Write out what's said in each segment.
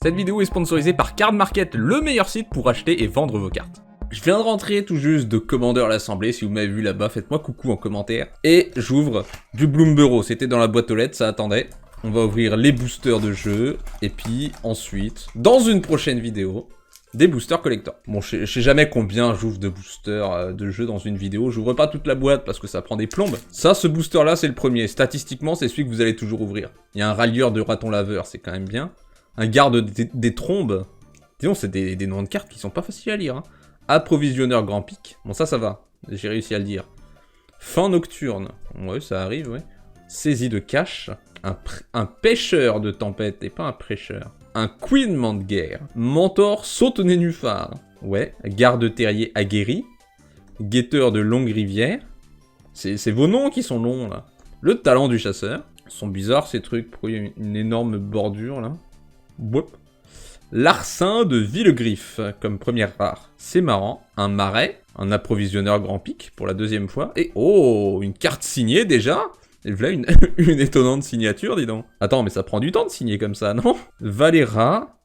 Cette vidéo est sponsorisée par Card Market, le meilleur site pour acheter et vendre vos cartes. Je viens de rentrer tout juste de Commander à l'Assemblée, si vous m'avez vu là-bas, faites-moi coucou en commentaire. Et j'ouvre du Bloomburrow, c'était dans la boîte aux lettres, ça attendait. On va ouvrir les boosters de jeu, et puis ensuite, dans une prochaine vidéo, des boosters collector. Bon, je sais jamais combien j'ouvre de boosters de jeu dans une vidéo, j'ouvre pas toute la boîte parce que ça prend des plombes. Ça, ce booster-là, c'est le premier. Statistiquement, c'est celui que vous allez toujours ouvrir. Il y a un rallieur de raton laveur, c'est quand même bien. Un garde des trombes. Disons, c'est des noms de cartes qui sont pas faciles à lire. Hein. Approvisionneur grand pic. Bon, ça va. J'ai réussi à le dire. Fin nocturne. Ouais, ça arrive, ouais. Saisie de cache. Un pêcheur de tempête et pas un prêcheur. Un couinement de guerre. Mentor saute au nénuphar. Ouais. Garde terrier aguerri. Guetteur de longue rivière. C'est vos noms qui sont longs, là. Le talent du chasseur. Ils sont bizarres, ces trucs. Pourquoi il y a une énorme bordure, là? Whoop. Larcin de Villegriffe, comme première rare. C'est marrant. Un marais, un approvisionneur grand pic, pour la deuxième fois. Et oh, une carte signée déjà. Et voilà une étonnante signature, dis donc. Attends, mais ça prend du temps de signer comme ça, non? Valera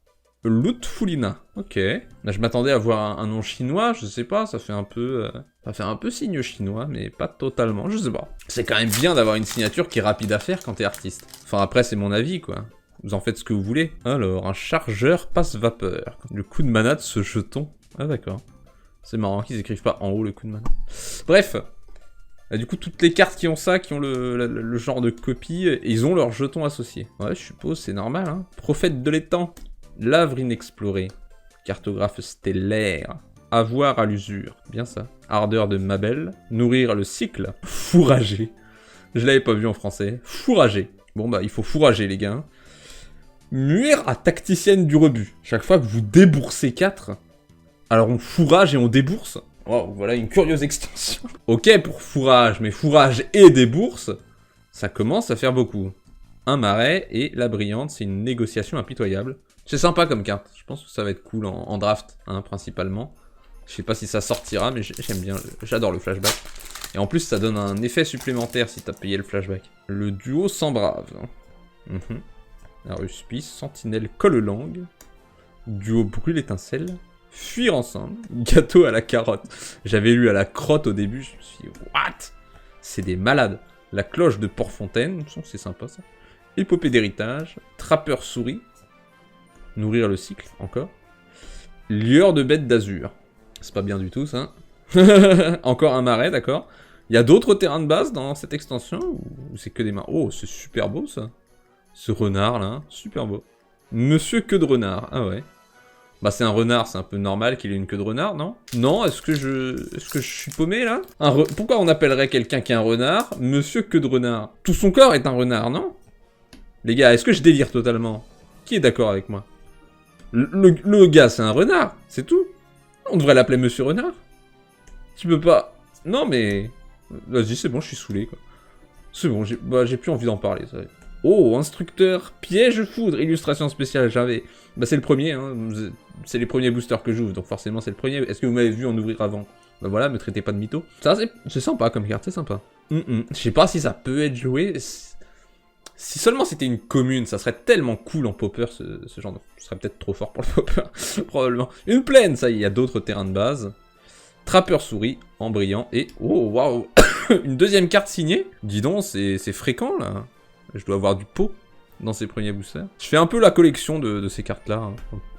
Lutfulina. Ok. Là, je m'attendais à voir un nom chinois, je sais pas, ça fait un peu... ça fait un peu signe chinois, mais pas totalement, je sais pas. C'est quand même bien d'avoir une signature qui est rapide à faire quand t'es artiste. Enfin, après, c'est mon avis, quoi. Vous en faites ce que vous voulez. Alors, un chargeur passe-vapeur. Le coup de mana de ce jeton. Ah d'accord. C'est marrant qu'ils écrivent pas en haut le coup de mana. Bref. Du coup, toutes les cartes qui ont ça, qui ont le genre de copie, ils ont leur jeton associé. Ouais, je suppose, c'est normal, hein. Prophète de l'étang. L'Avre inexplorée. Cartographe stellaire. Avoir à l'usure. Bien ça. Ardeur de Mabel. Nourrir le cycle. Fourrager. Je l'avais pas vu en français. Fourrager. Bon bah, il faut fourrager les gars. Nuire à tacticienne du rebut. Chaque fois que vous déboursez 4, alors on fourrage et on débourse. Wow, voilà une curieuse extension. Ok pour fourrage, mais fourrage et débourse, ça commence à faire beaucoup. Un marais et la brillante, c'est une négociation impitoyable. C'est sympa comme carte, je pense que ça va être cool en draft, hein, principalement. Je sais pas si ça sortira, mais j'aime bien, j'adore le flashback. Et en plus, ça donne un effet supplémentaire si t'as payé le flashback. Le duo sans brave. La ruspice, sentinelle colle-langue, duo brûle étincelle, fuir ensemble, gâteau à la carotte. J'avais lu à la crotte au début, je me suis dit, what? C'est des malades. La cloche de Port-Fontaine, c'est sympa ça. Épopée d'héritage, trappeur souris, nourrir le cycle, encore. Lueur de bête d'azur. C'est pas bien du tout ça. Encore un marais, d'accord. Il y a d'autres terrains de base dans cette extension ou c'est que des marais? Oh, c'est super beau ça. Ce renard là, super beau. Monsieur queue de renard, ah ouais. Bah c'est un renard, c'est un peu normal qu'il ait une queue de renard, non? Non, est-ce que je suis paumé là? Pourquoi on appellerait quelqu'un qui est un renard Monsieur queue de renard? Tout son corps est un renard, non? Les gars, est-ce que je délire totalement? Qui est d'accord avec moi? Le gars c'est un renard, c'est tout. On devrait l'appeler Monsieur Renard. Tu peux pas... Non mais... Vas-y, c'est bon, je suis saoulé quoi. C'est bon, j'ai plus envie d'en parler, ça. Oh, instructeur, piège foudre, illustration spéciale, j'avais... Bah c'est le premier, hein, c'est les premiers boosters que j'ouvre, donc forcément c'est le premier. Est-ce que vous m'avez vu en ouvrir avant? Bah voilà, me traitez pas de mytho. Ça c'est sympa comme carte, c'est sympa. Je sais pas si ça peut être joué. Si seulement c'était une commune, ça serait tellement cool en popper, ce genre de... Ce serait peut-être trop fort pour le popper, probablement. Une plaine, ça, il y a d'autres terrains de base. Trappeur souris, en brillant, et... Oh, waouh. Une deuxième carte signée. Dis donc, c'est fréquent, là. Je dois avoir du pot dans ces premiers boosters. Je fais un peu la collection de ces cartes-là, hein,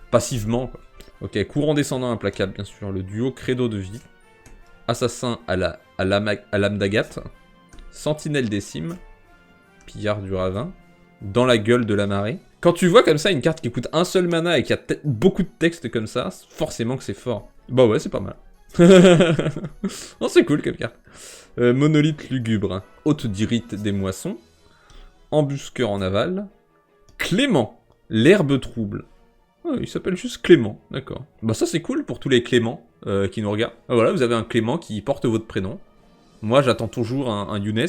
passivement, quoi. Ok, courant descendant implacable, bien sûr. Le duo credo de vie. Assassin à l'âme d'Agathe. Sentinelle des cimes. Pillard du ravin. Dans la gueule de la marée. Quand tu vois comme ça une carte qui coûte un seul mana et qui a beaucoup de texte comme ça, forcément que c'est fort. Bah ouais, c'est pas mal. Non, c'est cool comme carte. Monolithe lugubre. Haute dirite des moissons. Embusqueur en aval. Clément, l'herbe trouble. Oh, il s'appelle juste Clément, d'accord. Bah ça c'est cool pour tous les Cléments qui nous regardent. Ah, voilà, vous avez un Clément qui porte votre prénom. Moi j'attends toujours un Younes.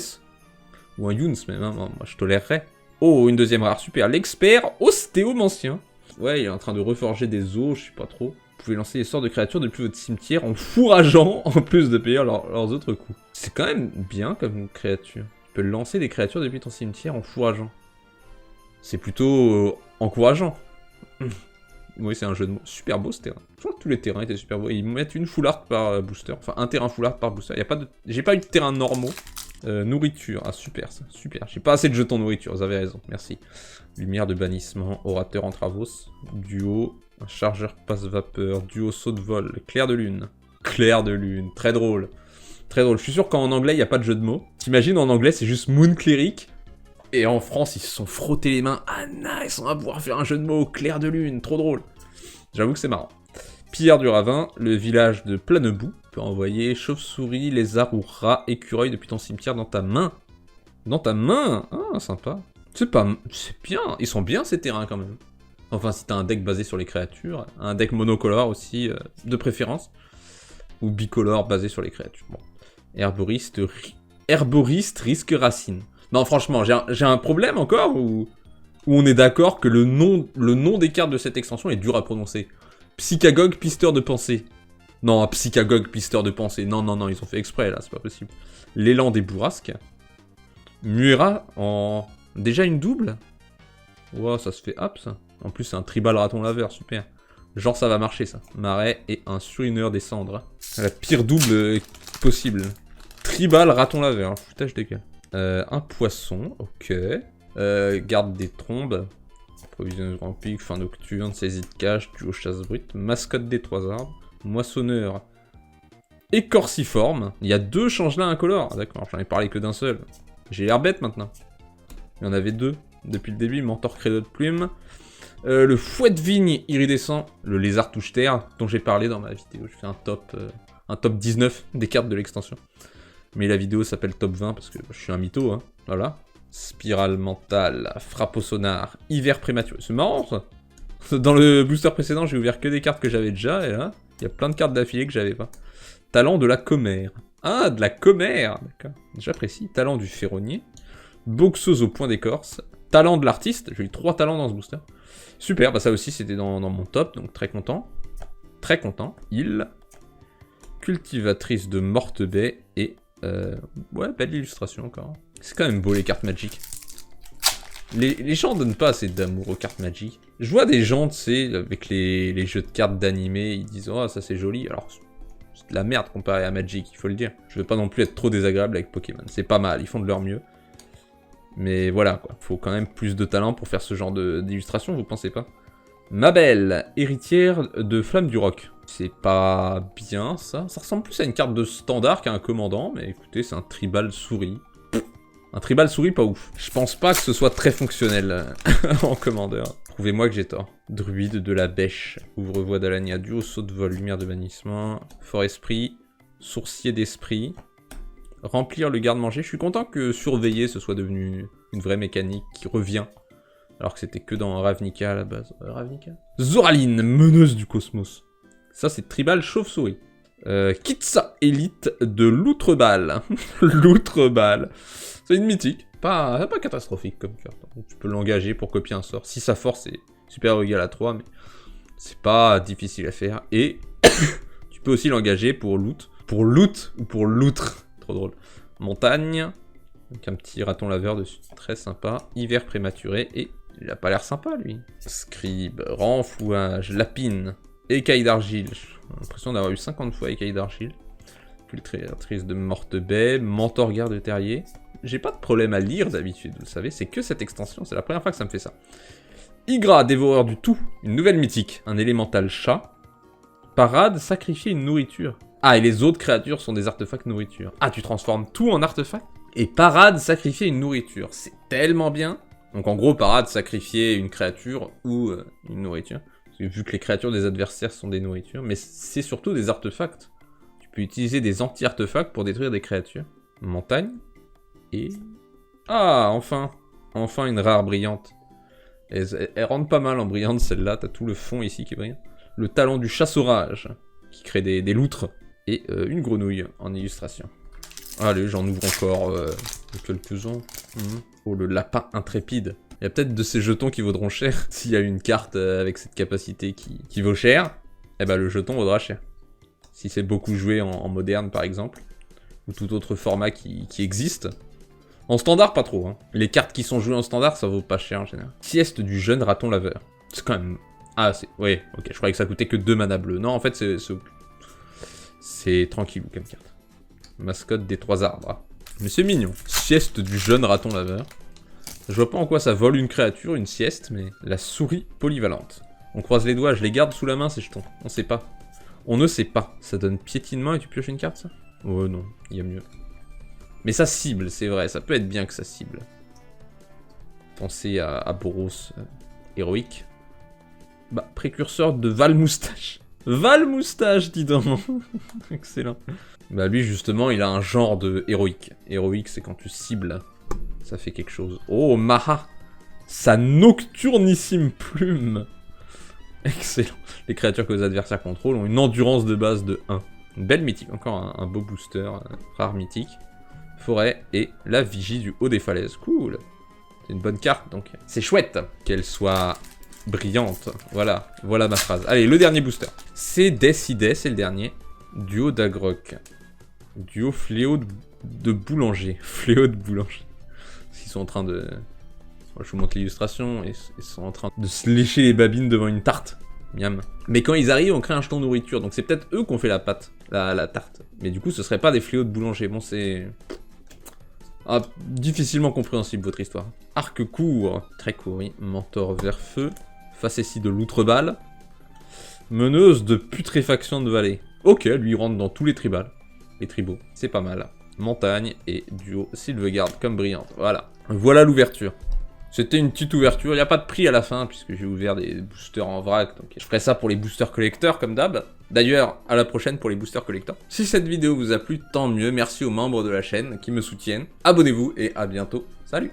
Ou un Younes même, hein. Moi je tolérerais. Oh, une deuxième rare, super. L'expert ostéomancien. Ouais, il est en train de reforger des os, je sais pas trop. Vous pouvez lancer les sorts de créatures depuis votre cimetière en fourrageant, en plus de payer leurs autres coups. C'est quand même bien comme créature. Tu peux lancer des créatures depuis ton cimetière en fourrageant. C'est plutôt encourageant. Oui, c'est un jeu de mots. Super beau ce terrain. Je crois que tous les terrains étaient super beaux. Ils mettent une full art par booster. Enfin, un terrain full art par booster. Y a pas de... J'ai pas eu de terrain normaux. Nourriture. Ah, super ça. Super. J'ai pas assez de jetons nourriture. Vous avez raison. Merci. Lumière de bannissement. Orateur en Travos. Duo. Un chargeur passe-vapeur. Duo saut de vol. Clair de lune. Clair de lune. Très drôle. Très drôle. Je suis sûr qu'en anglais, il n'y a pas de jeu de mots. T'imagines, en anglais, c'est juste Moon Cleric. Et en France, ils se sont frottés les mains. Ah, nice, on va pouvoir faire un jeu de mots. Clair de lune. Trop drôle. J'avoue que c'est marrant. Pierre du Ravin. Le village de Planebout. Tu peux envoyer chauve-souris, lézard ou rat, écureuil depuis ton cimetière dans ta main. Dans ta main. Ah, sympa. C'est pas... C'est bien. Ils sont bien, ces terrains, quand même. Enfin, si t'as un deck basé sur les créatures. Un deck monocolore aussi, de préférence. Ou bicolore basé sur les créatures. Bon. Herboriste risque racine. Non, franchement, j'ai un problème encore où on est d'accord que le nom des cartes de cette extension est dur à prononcer. Psychagogue, pisteur de pensée. Non, Psychagogue, pisteur de pensée. Non, non, non, ils ont fait exprès, là, c'est pas possible. L'élan des bourrasques. Muera en... Déjà une double. Wow, ça se fait hop, ça. En plus, c'est un tribal raton laveur, super. Genre, ça va marcher, ça. Marais et un surineur des cendres. La pire double possible. Tribal raton laveur, foutage de gueule. Un poisson, ok. Garde des trombes. Provisionneuse grand pic, fin nocturne, saisie de cache, duo chasse brute, mascotte des trois arbres, moissonneur. Écorciforme. Il y a 2 changelins incolores. Ah, d'accord, j'en ai parlé que d'un seul. J'ai l'air bête maintenant. Il y en avait 2 depuis le début. Mentor credo de plume. Le fouet de vigne iridescent. Le lézard touche-terre, dont j'ai parlé dans ma vidéo. Je fais un top 19 des cartes de l'extension. Mais la vidéo s'appelle top 20 parce que je suis un mytho, hein. Voilà. Spirale mentale, frappe au sonar, hiver prématuré. C'est marrant ça. Dans le booster précédent, j'ai ouvert que des cartes que j'avais déjà, et là, il y a plein de cartes d'affilée que j'avais pas. Talent de la commère. Ah, de la commère, d'accord. J'apprécie. Talent du ferronnier. Boxeuse au point d'écorce. Talent de l'artiste. J'ai eu 3 talents dans ce booster. Super, bah ça aussi c'était dans mon top, donc très content. Très content. Il. Cultivatrice de morte baie et... ouais, belle illustration encore. C'est quand même beau les cartes Magic. Les gens donnent pas assez d'amour aux cartes Magic. Je vois des gens, tu sais, avec les jeux de cartes d'animé, ils disent « Oh, ça c'est joli ». Alors, c'est de la merde comparé à Magic, il faut le dire. Je veux pas non plus être trop désagréable avec Pokémon. C'est pas mal, ils font de leur mieux. Mais voilà, quoi. Faut quand même plus de talent pour faire ce genre d'illustration, vous pensez pas? Ma belle, héritière de Flamme du Roc. C'est pas bien, ça. Ça ressemble plus à une carte de standard qu'à un commandant, mais écoutez, c'est un tribal souris. Un tribal souris pas ouf. Je pense pas que ce soit très fonctionnel en commandeur. Prouvez-moi que j'ai tort. Druide de la bêche. Ouvre-voie d'Alania, duo, saut de vol, lumière de bannissement. Fort esprit. Sourcier d'esprit. Remplir le garde-manger. Je suis content que surveiller ce soit devenu une vraie mécanique qui revient. Alors que c'était que dans Ravnica à la base. Ravnica Zoraline, meneuse du cosmos. Ça c'est tribal chauve-souris. Kitsa, élite de l'Outrebal. L'Outrebal. C'est une mythique. Pas catastrophique comme carte. Donc, tu peux l'engager pour copier un sort. Si sa force est supérieure ou égale à 3, mais c'est pas difficile à faire. Et tu peux aussi l'engager pour loot. Pour loot ou pour loutre. Trop drôle. Montagne. Donc un petit raton laveur dessus. Très sympa. Hiver prématuré. Et il a pas l'air sympa lui. Scribe. Renflouage. Lapine. Écaille d'argile. J'ai l'impression d'avoir eu 50 fois écaille d'argile. Cultivatrice de morte baie. Mentor garde terrier. J'ai pas de problème à lire d'habitude, vous le savez, c'est que cette extension, c'est la première fois que ça me fait ça. Igra, dévoreur du tout, une nouvelle mythique, un élémental chat. Parade, sacrifier une nourriture. Ah, et les autres créatures sont des artefacts nourriture. Ah, tu transformes tout en artefact? Et parade, sacrifier une nourriture, c'est tellement bien. Donc en gros, parade, sacrifier une créature ou une nourriture. Parce que vu que les créatures des adversaires sont des nourritures, mais c'est surtout des artefacts. Tu peux utiliser des anti-artefacts pour détruire des créatures. Montagne. Et... Ah, enfin. Enfin une rare brillante. Elle rentre pas mal en brillante celle-là, t'as tout le fond ici qui brille. Le talent du chasse-orage, qui crée des loutres. Et une grenouille en illustration. Allez, j'en ouvre encore quelques-uns. Oh, le lapin intrépide. Il y a peut-être de ces jetons qui vaudront cher. S'il y a une carte avec cette capacité qui vaut cher, eh ben le jeton vaudra cher. Si c'est beaucoup joué en moderne par exemple, ou tout autre format qui existe. En standard, pas trop. Hein. Les cartes qui sont jouées en standard, ça vaut pas cher en général. Sieste du jeune raton laveur. C'est quand même Ah, c'est... Oui, ok, je croyais que ça coûtait que 2 mana bleus. Non, en fait, c'est tranquillou comme carte. Mascotte des 3 arbres. Mais c'est mignon. Sieste du jeune raton laveur. Je vois pas en quoi ça vole une créature, une sieste, mais... La souris polyvalente. On croise les doigts, je les garde sous la main, ces jetons. On sait pas. On ne sait pas. Ça donne piétinement et tu pioches une carte, ça? Oh non, il y a mieux. Mais ça cible, c'est vrai, ça peut être bien que ça cible. Pensez à Boros héroïque. Bah, précurseur de Val Moustache. Val Moustache, dis donc. Excellent. Bah lui, justement, il a un genre de héroïque. Héroïque, c'est quand tu cibles. Ça fait quelque chose. Oh, Maha. Sa nocturnissime plume. Excellent. Les créatures que vos adversaires contrôlent ont une endurance de base de 1. Une belle mythique, encore un beau booster, rare mythique. Forêt et la vigie du haut des falaises. Cool. C'est une bonne carte, donc c'est chouette qu'elle soit brillante. Voilà, voilà ma phrase. Allez, le dernier booster. C'est Décidé, c'est le dernier. Duo d'Agroc. Duo fléau de boulanger. Fléau de boulanger. Ils sont en train de... Je vous montre l'illustration. Ils sont en train de se lécher les babines devant une tarte. Miam. Mais quand ils arrivent, on crée un jeton nourriture. Donc c'est peut-être eux qui ont fait la pâte, la tarte. Mais du coup, ce serait pas des fléaux de boulanger. Bon, c'est... Ah, difficilement compréhensible votre histoire. Arc court. Très court, oui. Mentor vers feu. Facétie de l'outre-balle. Meneuse de putréfaction de vallée. Ok, lui il rentre dans tous les tribals. Les tribaux, c'est pas mal. Montagne et duo Sylvegarde comme brillante. Voilà. Voilà l'ouverture. C'était une petite ouverture, il n'y a pas de prix à la fin, puisque j'ai ouvert des boosters en vrac, donc je ferai ça pour les boosters collecteurs, comme d'hab. D'ailleurs, à la prochaine pour les boosters collecteurs. Si cette vidéo vous a plu, tant mieux, merci aux membres de la chaîne qui me soutiennent. Abonnez-vous et à bientôt, salut!